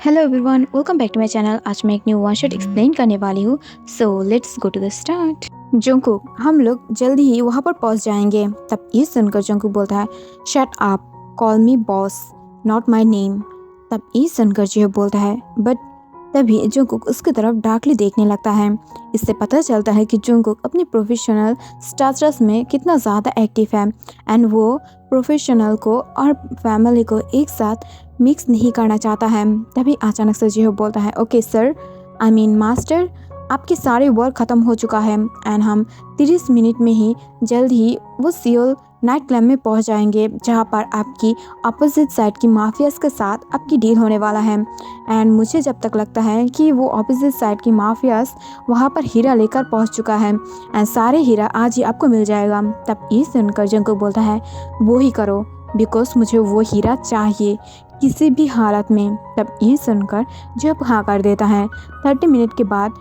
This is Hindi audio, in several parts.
Hello everyone, welcome back to my channel. आज मैं एक न्यू वन शॉट एक्सप्लेन करने वाली हूँ। So let's go to the start. Jungkook, हम लोग जल्दी ही वहाँ पर पहुँच जाएंगे। तब ये सुनकर जंकुक बोलता है, shut up, call me boss, not my name. तब ये सुनकर जियो बोलता है, बट तभी जंकुक उसकी तरफ डार्कली देखने लगता है। इससे पता चलता है कि जंकुक अपनी प्रोफेशनल स्टेटस में कितना ज़्यादा एक्टिव है एंड वो प्रोफेशनल को और फैमिली को एक साथ मिक्स नहीं करना चाहता है। तभी अचानक से जियो बोलता है, okay sir, I mean master, आपके सारे वर्क ख़त्म हो चुका है एंड हम 30 मिनट में ही जल्द ही वो सियोल नाइट क्लब में पहुंच जाएंगे, जहां पर आपकी अपोजिट साइड की माफियाज के साथ आपकी डील होने वाला है। एंड मुझे जब तक लगता है कि वो अपोजिट साइड की माफियाज वहां पर हीरा लेकर पहुंच चुका है एंड सारे हीरा आज ही आपको मिल जाएगा। तब ये सुनकर जंकुक बोलता है, वो ही करो, बिकॉज मुझे वो हीरा चाहिए किसी भी हालत में। तब ये सुनकर जब हाँ कर देता है, 30 मिनट के बाद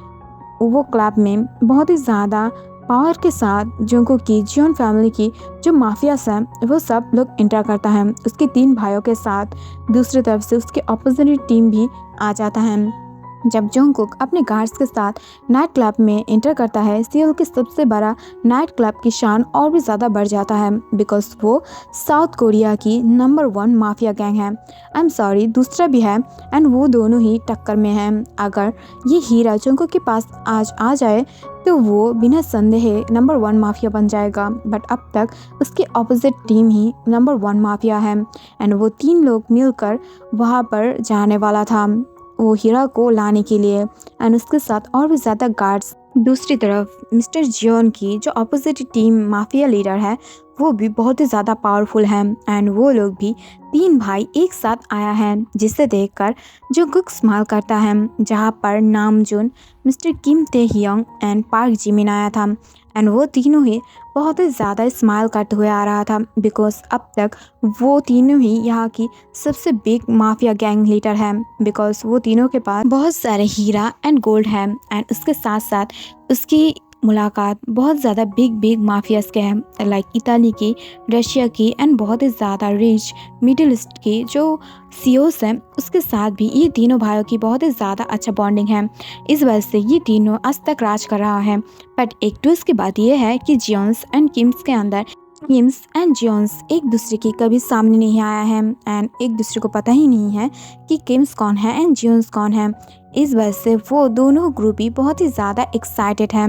वो क्लब में बहुत ही ज़्यादा पावर के साथ जंकुक की जियोन फैमिली की जो माफियास हैं वो सब लोग एंटर करता है उसके 3 भाइयों के साथ। दूसरी तरफ से उसके अपोजिट टीम भी आ जाता है। जब जंकुक अपने गार्ड्स के साथ नाइट क्लब में एंटर करता है, सियोल के सबसे बड़ा नाइट क्लब की शान और भी ज़्यादा बढ़ जाता है, बिकॉज वो साउथ कोरिया की नंबर 1 माफिया गैंग है। आई एम सॉरी, दूसरा भी है एंड वो दोनों ही टक्कर में हैं। अगर ये हीरा जंकुक के पास आज आ जाए तो वो बिना संदेह नंबर 1 माफिया बन जाएगा, बट अब तक उसकी अपोजिट टीम ही नंबर 1 माफिया है एंड वो 3 लोग मिलकर वहाँ पर जाने वाला था वो हीरा को लाने के लिए एंड उसके साथ और भी ज़्यादा गार्ड्स। दूसरी तरफ मिस्टर जियोन की जो अपोजिट टीम माफिया लीडर है वो भी बहुत ही ज़्यादा पावरफुल है एंड वो लोग भी 3 भाई एक साथ आया है, जिसे देखकर जंकुक स्माइल करता है, जहाँ पर नामजून मिस्टर किम ते हियोंग एंड पार्क जिमिन आया था एंड वो तीनों ही बहुत ही ज़्यादा स्माइल करते हुए आ रहा था, बिकॉज अब तक वो तीनों ही यहाँ की सबसे बिग माफिया गैंग लीडर है, बिकॉज वो तीनों के पास बहुत सारे हीरा एंड गोल्ड है एंड उसके साथ साथ उसकी मुलाकात बहुत ज़्यादा बिग माफियाज के हैं, लाइक इताली की, रशिया की एंड बहुत ही ज़्यादा रिच मिडिल ईस्ट की जो सीओस हैं उसके साथ भी ये तीनों भाइयों की बहुत ही ज़्यादा अच्छा बॉन्डिंग है। इस वजह से ये तीनों आज तक राज कर रहा है। बट एक ट्विस्ट की बात यह है कि जियोन्स एंड किम्स के अंदर किम्स एंड जियोन्स एक दूसरे की कभी सामने नहीं आया है एंड एक दूसरे को पता ही नहीं है कि किम्स कौन है एंड जियोन्स कौन है। इस वजह से वो दोनों ग्रुप ही बहुत ही ज़्यादा एक्साइटेड है।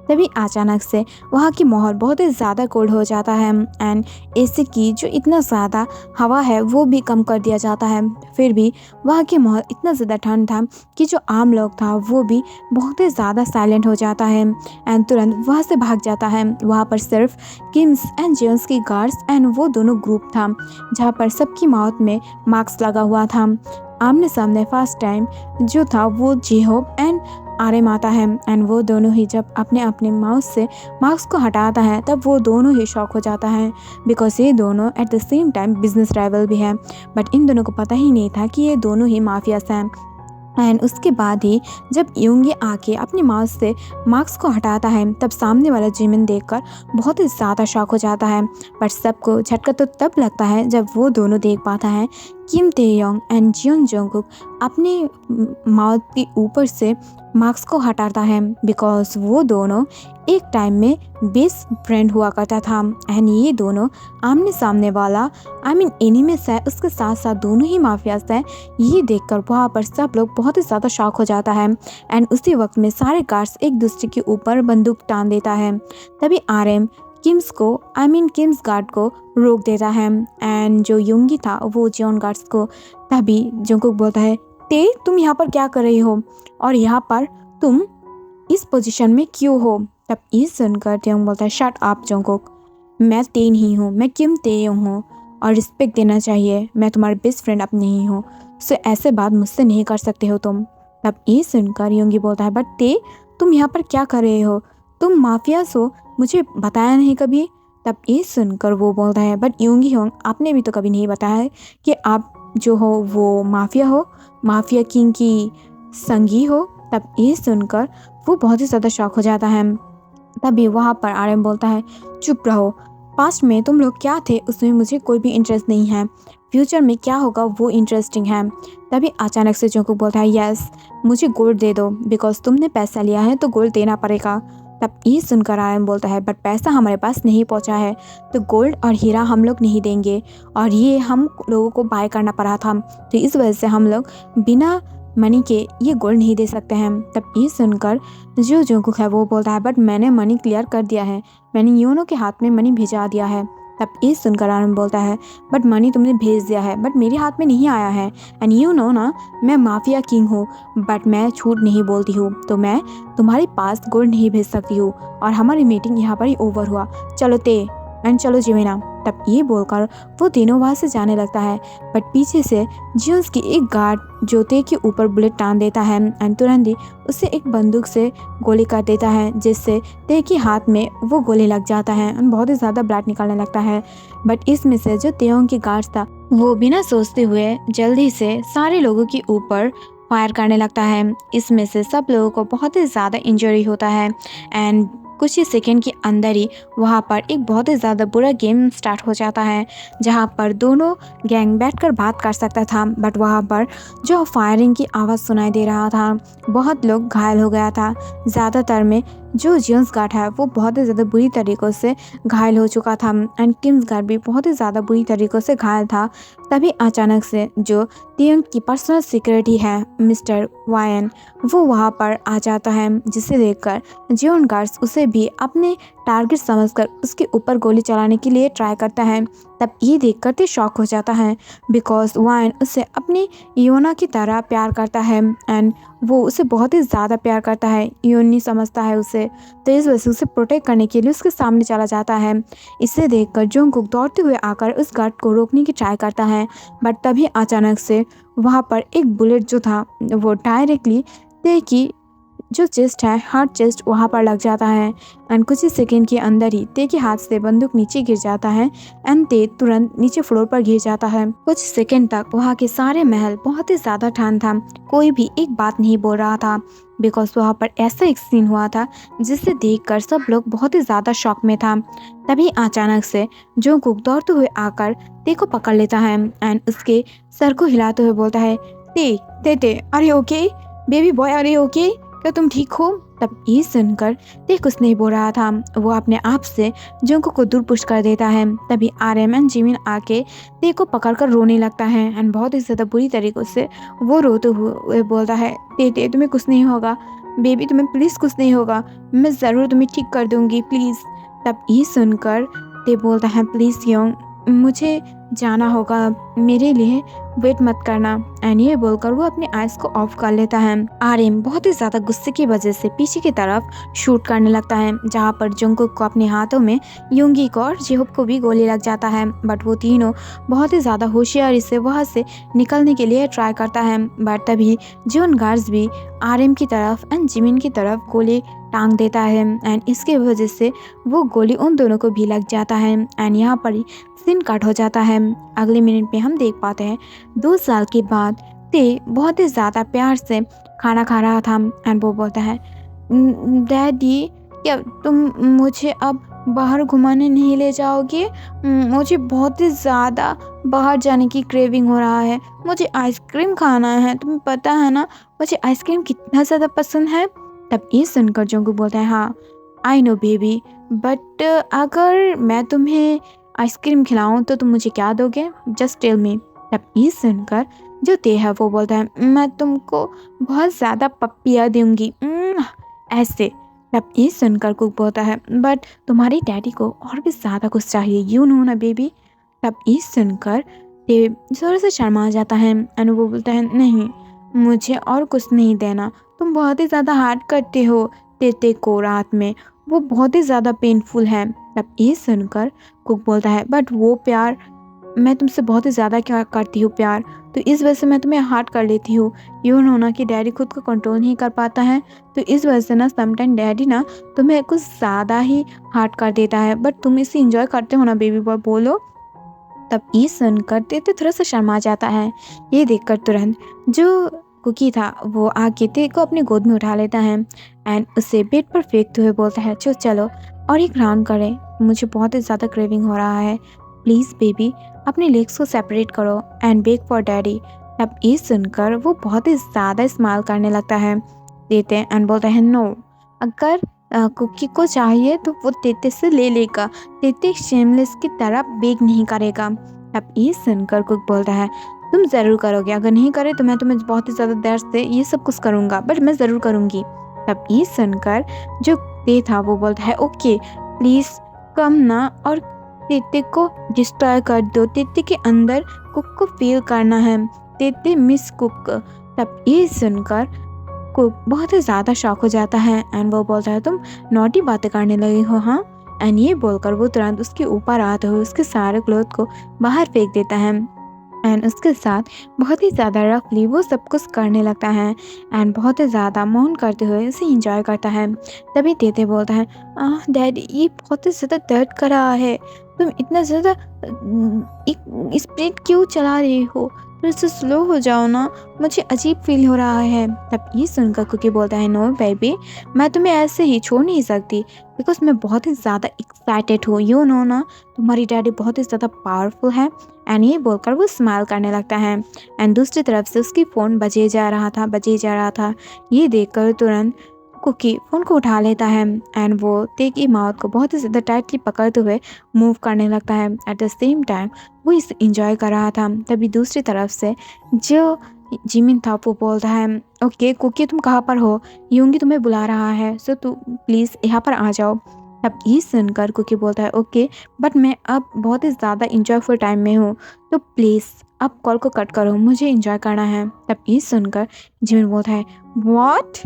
तभी अचानक से वहाँ की माहौल बहुत ही ज़्यादा कोल्ड हो जाता है एंड एसी की जो इतना ज़्यादा हवा है वो भी कम कर दिया जाता है। फिर भी वहाँ की माहौल इतना ज़्यादा ठंड था कि जो आम लोग था वो भी बहुत ही ज़्यादा साइलेंट हो जाता है एंड तुरंत वहाँ से भाग जाता है। वहाँ पर सिर्फ किम्स एंड जियोन्स की गार्ड्स एंड वो दोनों ग्रुप था, जहाँ पर सबकी माउथ में मास्क लगा हुआ था। आमने सामने फर्स्ट टाइम जो था वो जेहोब एंड आर्यन आता है एंड वो दोनों ही जब अपने अपने माउथ से मास्क को हटाता है तब वो दोनों ही शॉक हो जाता है, बिकॉज ये दोनों at the same time business rival भी है, बट इन दोनों को पता ही नहीं था कि ये दोनों ही माफियास हैं। एंड उसके बाद ही जब यूंगी आके अपने माउथ से मास्क को हटाता है तब सामने वाला जिमिन देखकर बहुत ही ज़्यादा शॉक हो जाता है। पर सबको झटका तो तब लगता है जब वो दोनों देख पाता है किम तेयोंग एंड जियोन जंकुक अपने माउथ के ऊपर से मास्क को हटाता है, बिकॉज वो दोनों एक टाइम में बेस्ट फ्रेंड हुआ करता था एंड ये दोनों आमने सामने वाला आई मीन एनिमीज है, उसके साथ साथ दोनों ही माफियास हैं। ये देखकर वहाँ पर सब लोग बहुत ही ज़्यादा शॉक हो जाता है एंड उसी वक्त में सारे गार्ड्स एक दूसरे के ऊपर बंदूक टान देता है। तभी आरएम किम्स को आई मीन किम्स गार्ड को रोक देता है एंड जो युंगी था वो जियोन गार्ड्स को। तभी जंकुक बोलता है, ते तुम यहाँ पर क्या कर रही हो और यहाँ पर तुम इस पोजीशन में क्यों हो। तब ये सुनकर तेयोंग बोलता है, शट अप जंकुक, मैं ते नहीं हूँ, मैं किम तेयोंग हूँ और रिस्पेक्ट देना चाहिए, मैं तुम्हारी बेस्ट फ्रेंड अब नहीं हूँ, सो ऐसे बात मुझसे नहीं कर सकते हो तुम। तब ये सुनकर युंगी बोलता है, बट ते तुम यहाँ पर क्या कर रहे हो, तुम माफियास हो, मुझे बताया नहीं कभी। तब ये सुनकर वो बोलता है, बट युंगी होंग आपने भी तो कभी नहीं बताया है कि आप जो हो वो माफिया हो, माफिया किंग की संगी हो। तब ये सुनकर वो बहुत ही ज़्यादा शॉक हो जाता है। तभी वहाँ पर आर्यन बोलता है, चुप रहो, पास्ट में तुम लोग क्या थे उसमें मुझे कोई भी इंटरेस्ट नहीं है, फ्यूचर में क्या होगा वो इंटरेस्टिंग है। तभी अचानक से जोंकुक बोलता है यस, मुझे गोल्ड दे दो, बिकॉज तुमने पैसा लिया है तो गोल्ड देना पड़ेगा। तब ये सुनकर आर्यन बोलता है बट पैसा हमारे पास नहीं पहुंचा है, तो गोल्ड और हीरा हम लोग नहीं देंगे, और ये हम लोगों को बाय करना पड़ा था, तो इस वजह से हम लोग बिना मनी के ये गोल्ड नहीं दे सकते हैं। तब ये सुनकर जो जोंकुक है वो बोलता है बट मैंने मनी क्लियर कर दिया है, मैंने यूनो के हाथ में मनी भिजा दिया है। तब ये सुनकर आर्यन बोलता है बट मनी तुमने भेज दिया है बट मेरे हाथ में नहीं आया है, एंड यू नो ना मैं माफिया किंग हूँ, बट मैं झूठ नहीं बोलती हूँ, तो मैं तुम्हारे पास गोल्ड नहीं भेज सकती हूँ, और हमारी मीटिंग यहाँ पर ही ओवर हुआ, चलो ते एंड चलो जिमिना। तब ये बोलकर वो तीनों वहाँ से जाने लगता है, बट पीछे से जियोस की एक गार्ड जो ते के ऊपर बुलेट टान देता है एंड तुरंत ही उसे एक बंदूक से गोली कर देता है, जिससे ते के हाथ में वो गोली लग जाता है और बहुत ही ज़्यादा ब्लड निकलने लगता है। बट इसमें से जो तेयोंग की गार्ड था वो बिना सोचते हुए जल्दी से सारे लोगों के ऊपर फायर करने लगता है। इसमें से सब लोगों को बहुत ही ज़्यादा इंजरी होता है, एंड कुछ ही सेकंड के अंदर ही वहाँ पर एक बहुत ही ज़्यादा बुरा गेम स्टार्ट हो जाता है, जहाँ पर दोनों गैंग बैठकर बात कर सकता था, बट वहाँ पर जो फायरिंग की आवाज़ सुनाई दे रहा था, बहुत लोग घायल हो गया था। ज़्यादातर में जो जियोस गार्ड है वो बहुत ही ज़्यादा बुरी तरीक़ों से घायल हो चुका था, एंड किम्स गार्ड भी बहुत ही ज़्यादा बुरी तरीक़ों से घायल था। तभी अचानक से जो तेयोंग की पर्सनल सिक्योरिटी है मिस्टर वायन, वो वहाँ पर आ जाता है, जिसे देखकर जियोन गार्ड्स उसे भी अपने टारगेट समझकर उसके ऊपर गोली चलाने के लिए ट्राई करता है। तब ये देखकर ते शॉक हो जाता है, बिकॉज वायन उसे अपनी योना की तरह प्यार करता है, एंड वो उसे बहुत ही ज़्यादा प्यार करता है, योन नहीं समझता है उसे, तो इस वजह से उसे प्रोटेक्ट करने के लिए उसके सामने चला जाता है। इसे देखकर जोंगकुक दौड़ते हुए आकर उस गार्ड को रोकने की ट्राई करता है, बट तभी अचानक से वहाँ पर एक बुलेट जो था वो डायरेक्टली ते की जो चेस्ट है, हार्ट चेस्ट, वहाँ पर लग जाता है, एंड कुछ ही सेकंड के अंदर ही ते के हाथ से बंदूक नीचे गिर जाता है, एंड ते तुरंत नीचे फ्लोर पर गिर जाता है। कुछ सेकंड तक वहाँ के सारे महल बहुत ही ज़्यादा ठंड था, कोई भी एक बात नहीं बोल रहा था, बिकॉज वहाँ पर ऐसा एक सीन हुआ था जिसे देखकर सब लोग बहुत ही ज़्यादा शॉक में था। तभी अचानक से जोंगकुक दौड़ते हुए आकर ते को पकड़ लेता है, एंड उसके सर को हिलाते हुए बोलता है ते ते ते अरे ओके बेबी बॉय, अरे ओके, क्या तुम ठीक हो? तब ये सुनकर ते कुछ नहीं बोल रहा था, वो अपने आप से जोंगकुक को दूर पुश कर देता है। तभी आरएम एंड जिमिन आके ते को पकड़कर रोने लगता है, एंड बहुत ही ज़्यादा बुरी तरीक़ों से वो रोते हुए बोलता है ते तुम्हें कुछ नहीं होगा बेबी, तुम्हें प्लीज़ कुछ नहीं होगा, मैं ज़रूर तुम्हें ठीक कर दूँगी प्लीज़। तब ये सुनकर ते बोलता है प्लीज़ योंग, मुझे जाना होगा, मेरे लिए वेट मत करना, एंड ये बोलकर वो अपने आइज़ को ऑफ कर लेता है। आरएम बहुत ही ज़्यादा गुस्से की वजह से पीछे की तरफ शूट करने लगता है, जहाँ पर जोंगकुक को अपने हाथों में, योंगी को और जिहोप को भी गोली लग जाता है, बट वो तीनों बहुत ही ज़्यादा होशियारी से वहाँ से निकलने के लिए ट्राई करता है, बट तभी जियोन गार्ड्स भी आरएम की तरफ एंड जिमिन की तरफ गोली टांग देता है, एंड इसके वजह से वो गोली उन दोनों को भी लग जाता है, एंड यहाँ पर ही सीन कट हो जाता है। अगले मिनट में हम देख पाते हैं 2 साल के बाद ते बहुत ही ज़्यादा प्यार से खाना खा रहा था, एंड वो बोलता है डैडी क्या तुम मुझे अब बाहर घुमाने नहीं ले जाओगे? मुझे बहुत ही ज़्यादा बाहर जाने की क्रेविंग हो रहा है, मुझे आइसक्रीम खाना है, तुम्हें पता है ना मुझे आइसक्रीम कितना ज़्यादा पसंद है। तब ये सुनकर जोंगकुक बोलता है हाँ आई नो बेबी, बट अगर मैं तुम्हें आइसक्रीम खिलाऊं तो तुम मुझे क्या दोगे, जस्ट टेल मी। तब ये सुनकर जो ते है वो बोलता है मैं तुमको बहुत ज़्यादा पप्पियाँ दूंगी ऐसे। तब ये सुनकर कुक बोलता है बट तुम्हारी डैडी को और भी ज़्यादा कुछ चाहिए, यू नो ना बेबी। तब ये सुनकर ते ज़ोर से शर्मा जाता है, एंड वो बोलता है नहीं मुझे और कुछ नहीं देना, तुम बहुत ही ज़्यादा हार्ड करते हो ते को रात में, वो बहुत ही ज़्यादा पेनफुल है। तब ये सुनकर कुक बोलता है बट वो प्यार मैं तुमसे बहुत ही ज़्यादा क्या करती हूँ प्यार, तो इस वजह से मैं तुम्हें हार्ड कर लेती हूँ, यूँ होना कि डैडी खुद को कंट्रोल नहीं कर पाता है, तो इस वजह से ना समटाइम डैडी ना तुम्हें कुछ ज़्यादा ही हार्ड कर देता है, बट तुम इसे इंजॉय करते हो ना बेबी बॉय, बोलो। तब ये सुनकर ते थोड़ा सा शर्मा जाता है। ये देखकर तुरंत जो कुकी था वो आके ते को अपनी गोद में उठा लेता है, एंड उसे बेड पर फेंकते हुए बोलता है चलो और एक राउंड करें, मुझे बहुत ही ज़्यादा क्रेविंग हो रहा है, प्लीज़ बेबी अपने लेग्स को सेपरेट करो एंड बेग फॉर डैडी। तब ये सुनकर वो बहुत ही ज़्यादा स्माइल करने लगता है देते एंड बोलता है नो, अगर कुकी को चाहिए तो वो तेते से ले लेगा, तेते शेमलेस की तरह बेग नहीं करेगा। तब ये सुनकर कुक बोलता है तुम ज़रूर करोगे, अगर नहीं करे तो मैं तुम्हें बहुत ही ज़्यादा देर से ये सब कुछ करूँगा, बट मैं ज़रूर करूँगी। तब ये सुनकर जो ते था वो बोलता है ओके प्लीज़ कम ना और तेते को डिस्ट्रॉय कर दो, तेते के अंदर कुक को फील करना है, तेते मिस कुक। तब ये सुनकर कुक बहुत ही ज़्यादा शॉक हो जाता है एंड वो बोलता है तुम नॉटी बातें करने लगी हो हाँ। एंड ये बोलकर वो तुरंत उसके ऊपर आते हुए उसके सारे क्लोथ को बाहर फेंक देता है एंड उसके साथ बहुत ही ज़्यादा रफली वो सब कुछ करने लगता है एंड बहुत ही ज़्यादा मौन करते हुए उसे इंजॉय करता है। तभी तेते बोलता है डैडी ये बहुत ही ज़्यादा दर्द कर रहा है, तुम इतना ज़्यादा स्पीड क्यों चला रही हो, थोड़ा सा स्लो हो जाओ ना, मुझे अजीब फील हो रहा है। तब ये सुनकर कुकी बोलता है नो बेबी मैं तुम्हें ऐसे ही छोड़ नहीं सकती बिकॉज मैं बहुत ही ज़्यादा एक्साइटेड हूँ, यू नो ना तुम्हारी डैडी बहुत ही ज़्यादा पावरफुल है। एंड ये बोलकर वो स्माइल करने लगता है एंड दूसरी तरफ से उसकी फ़ोन बजे जा रहा था। ये देखकर तुरंत कुकी फ़ोन को उठा लेता है एंड वो ते की माउथ को बहुत ही ज़्यादा टाइटली पकड़ते हुए मूव करने लगता है। एट द सेम टाइम वो इसे इंजॉय कर रहा था। तभी दूसरी तरफ से जो जिमिन था वो बोलता है ओके कुकी तुम कहाँ पर हो, यूंगी तुम्हें बुला रहा है, सो तू प्लीज़ यहाँ पर आ जाओ। तब ये सुनकर कुकी बोलता है ओके बट मैं अब बहुत ही ज़्यादा इंजॉयफुल टाइम में हूँ, तो प्लीज़ अब कॉल को कट करो, मुझे इंजॉय करना है। तब ये सुनकर जिमिन बोलता है व्हाट,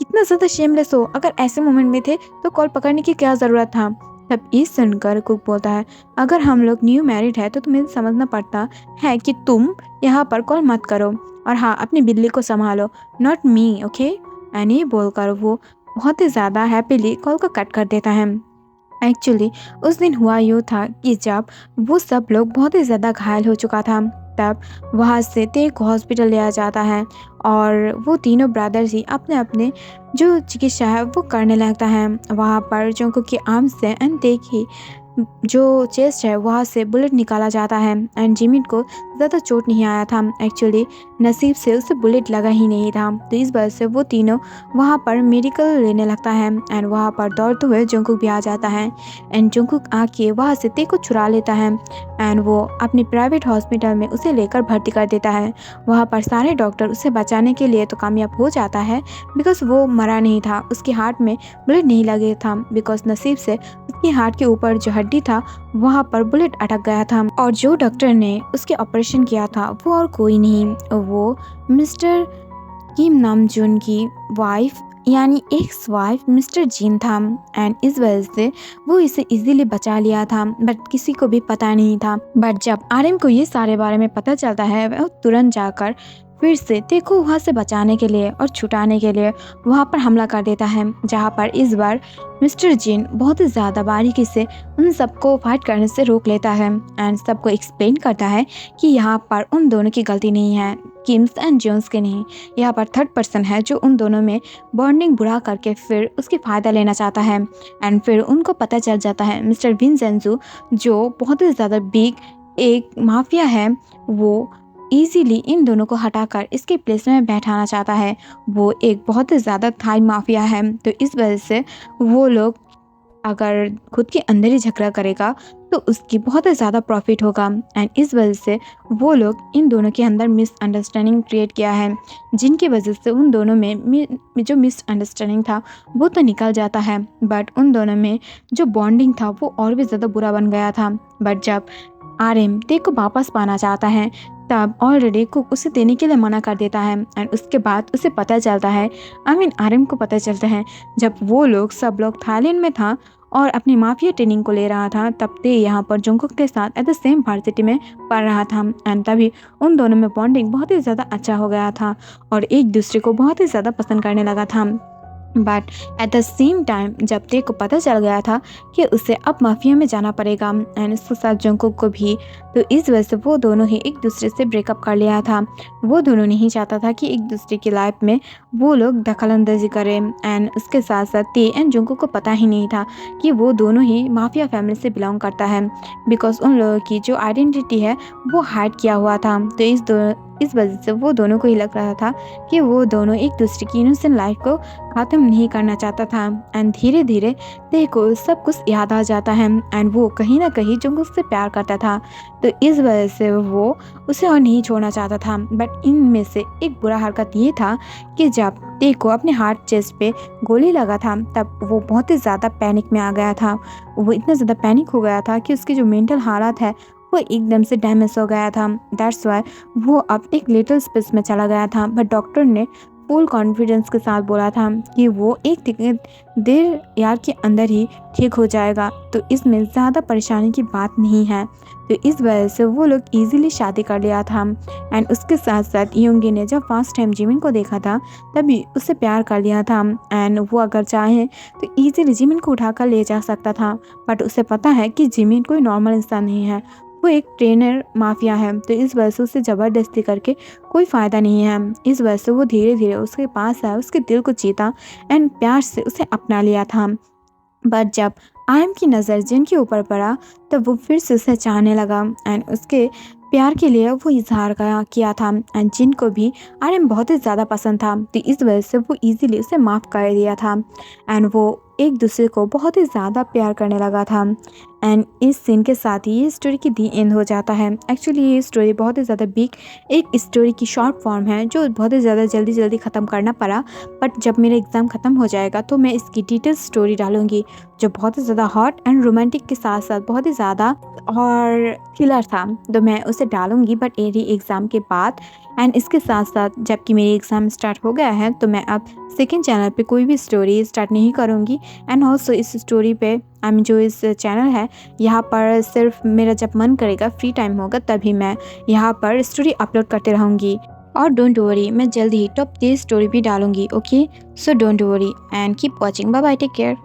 इतना ज़्यादा शेमलेस हो, अगर ऐसे मोमेंट में थे तो कॉल पकड़ने की क्या ज़रूरत था। तब ये सुनकर कुक बोलता है अगर हम लोग न्यू मैरिड है तो तुम्हें समझना पड़ता है कि तुम यहाँ पर कॉल मत करो, और हाँ अपनी बिल्ली को संभालो, नॉट मी ओके। एंड ये बोलकर वो बहुत ही ज़्यादा हैप्पीली कॉल को कट कर देता है। एक्चुअली उस दिन हुआ यूँ था कि जब वो सब लोग बहुत ही ज़्यादा घायल हो चुका था तब वहाँ से ते को हॉस्पिटल लिया जाता है और वो तीनों ब्रदर्स ही अपने अपने जो चिकित्सा है वो करने लगता है। वहाँ पर जोंको की आर्म से एंड ते की जो चेस्ट है वहाँ से बुलेट निकाला जाता है एंड जिमिन को ज़्यादा चोट नहीं आया था। एक्चुअली नसीब से उसे बुलेट लगा ही नहीं था, तो इस वजह से वो तीनों वहाँ पर मेडिकल लेने लगता है एंड वहाँ पर दौड़ते हुए जोंकुक भी आ जाता है एंड जोंकुक आके वहाँ से ते को चुरा लेता है एंड वो अपनी प्राइवेट हॉस्पिटल में उसे लेकर भर्ती कर देता है। वहाँ पर सारे डॉक्टर उसे बचाने के लिए तो कामयाब हो जाता है बिकॉज वो मरा नहीं था, उसके हार्ट में बुलेट नहीं लगे था बिकॉज नसीब से उसके हार्ट के ऊपर जो हड्डी था वहाँ पर बुलेट अटक गया था। और जो डॉक्टर ने उसके ऑपरेशन किया था वो और कोई नहीं, वो मिस्टर किम नामजून की वाइफ यानी एक्स वाइफ मिस्टर जिन था एंड इस वजह से वो इसे इजीली बचा लिया था बट किसी को भी पता नहीं था। बट जब आरएम को ये सारे बारे में पता चलता है वह तुरंत जाकर फिर से ते को वहाँ से बचाने के लिए और छुटाने के लिए वहाँ पर हमला कर देता है, जहाँ पर इस बार मिस्टर जिन बहुत ही ज़्यादा बारीकी से उन सबको फाइट करने से रोक लेता है एंड सबको एक्सप्लेन करता है कि यहाँ पर उन दोनों की गलती नहीं है, किम्स एंड जोन्स के नहीं, यहाँ पर थर्ड पर्सन है जो उन दोनों में बॉन्डिंग बुरा करके फिर उसकी फ़ायदा लेना चाहता है। एंड फिर उनको पता चल जाता है मिस्टर विंसेंजो जो बहुत ही ज़्यादा बिग एक माफिया है, वो इजीली इन दोनों को हटाकर इसके प्लेस में बैठाना चाहता है। वो एक बहुत ही ज़्यादा थाई माफिया है, तो इस वजह से वो लोग अगर खुद के अंदर ही झगड़ा करेगा तो उसकी बहुत ही ज़्यादा प्रॉफिट होगा एंड इस वजह से वो लोग इन दोनों के अंदर मिसअंडरस्टैंडिंग क्रिएट किया है, जिनकी वजह से उन दोनों में जो मिसअंडरस्टैंडिंग था वो तो निकल जाता है बट उन दोनों में जो बॉन्डिंग था वो और भी ज़्यादा बुरा बन गया था। बट जब आरएम ते को वापस पाना चाहता है तब ऑलरेडी कुक उसे देने के लिए मना कर देता है एंड उसके बाद उसे पता चलता है आरएम को पता चलता है जब वो लोग सब लोग थाईलैंड में था और अपनी माफिया ट्रेनिंग को ले रहा था तब ते यहाँ पर जोंकुक के साथ एट द सेम वर्सिटी में पढ़ रहा था एंड तभी उन दोनों में बॉन्डिंग बहुत ही ज़्यादा अच्छा हो गया था और एक दूसरे को बहुत ही ज़्यादा पसंद करने लगा था। But at the same time जब ते को पता चल गया था कि उसे अब माफिया में जाना पड़ेगा एंड उसके साथ जंगकुक को भी, तो इस वजह से वो दोनों ही एक दूसरे से ब्रेकअप कर लिया था। वो दोनों नहीं चाहता था कि एक दूसरे की लाइफ में वो लोग दखलंदाजी करें एंड उसके साथ साथ ते एंड जंगकुक को पता ही नहीं था कि वो दोनों ही माफिया फैमिली से बिलोंग करता है, बिकॉज उन लोगों की जो आइडेंटिटी है वो हाइड किया हुआ था। तो इस वजह से वो दोनों को ही लग रहा था कि वो दोनों एक दूसरे की इनोसेंट लाइफ को ख़त्म नहीं करना चाहता था। एंड धीरे धीरे ते को सब कुछ याद आ जाता है एंड वो कहीं ना कहीं जंगकुक से प्यार करता था, तो इस वजह से वो उसे और नहीं छोड़ना चाहता था। बट इनमें से एक बुरा हरकत ये था कि जब ते को अपने हार्ट चेस्ट पे गोली लगा था तब वो बहुत ही ज़्यादा पैनिक में आ गया था। वो इतना ज़्यादा पैनिक हो गया था कि उसकी जो मेंटल हालत है वो एकदम से डैमेज हो गया था। दैट्स वाई वो अब एक लिटिल स्पेस में चला गया था। बट डॉक्टर ने फुल कॉन्फिडेंस के साथ बोला था कि वो एक देर यार के अंदर ही ठीक हो जाएगा, तो इसमें ज़्यादा परेशानी की बात नहीं है। तो इस वजह से वो लोग इजीली शादी कर लिया था। एंड उसके साथ साथ योंगी ने जब फर्स्ट टाइम जिमिन को देखा था तभी उससे प्यार कर लिया था एंड वो अगर चाहे तो इजीली जिमिन को उठा कर ले जा सकता था। बट उसे पता है कि जिमिन कोई नॉर्मल इंसान नहीं है, वो एक ट्रेनर माफिया है, तो इस वजह से उसे ज़बरदस्ती करके कोई फ़ायदा नहीं है। इस वजह से वो धीरे धीरे उसके पास आया, उसके दिल को जीता एंड प्यार से उसे अपना लिया था। बट जब आयम की नज़र जिन के ऊपर पड़ा तब वो फिर से उसे चाहने लगा एंड उसके प्यार के लिए वो इजहार किया था। एंड जिन को भी आर्यन बहुत ही ज़्यादा पसंद था, तो इस वजह से वो इजीली उसे माफ़ कर दिया था एंड वो एक दूसरे को बहुत ही ज़्यादा प्यार करने लगा था। एंड इस सीन के साथ ही ये स्टोरी की दी एंड हो जाता है। एक्चुअली ये स्टोरी बहुत ही ज़्यादा बिग एक स्टोरी की शॉर्ट फॉर्म है जो बहुत ही ज़्यादा जल्दी ख़त्म करना पड़ा। बट जब मेरा एग्ज़ाम ख़त्म हो जाएगा तो मैं इसकी डिटेल स्टोरी डालूंगी जो बहुत ही ज़्यादा हॉट एंड रोमांटिक के साथ साथ बहुत ही ज़्यादा और थ्रिलर था, तो मैं उसे डालूंगी बट मेरी एग्ज़ाम के बाद। एंड इसके साथ साथ जबकि मेरी एग्ज़ाम स्टार्ट हो गया है तो मैं अब सेकेंड चैनल पे कोई भी स्टोरी स्टार्ट नहीं करूँगी। एंड ऑल्सो इस स्टोरी पे जो इस चैनल है यहाँ पर सिर्फ मेरा जब मन करेगा फ्री टाइम होगा तभी मैं यहाँ पर स्टोरी अपलोड करते रहूँगी। और डोंट वरी, मैं जल्दी ही टॉप 30 स्टोरी भी डालूंगी। Okay, so don't worry and keep watching. Bye bye, take care.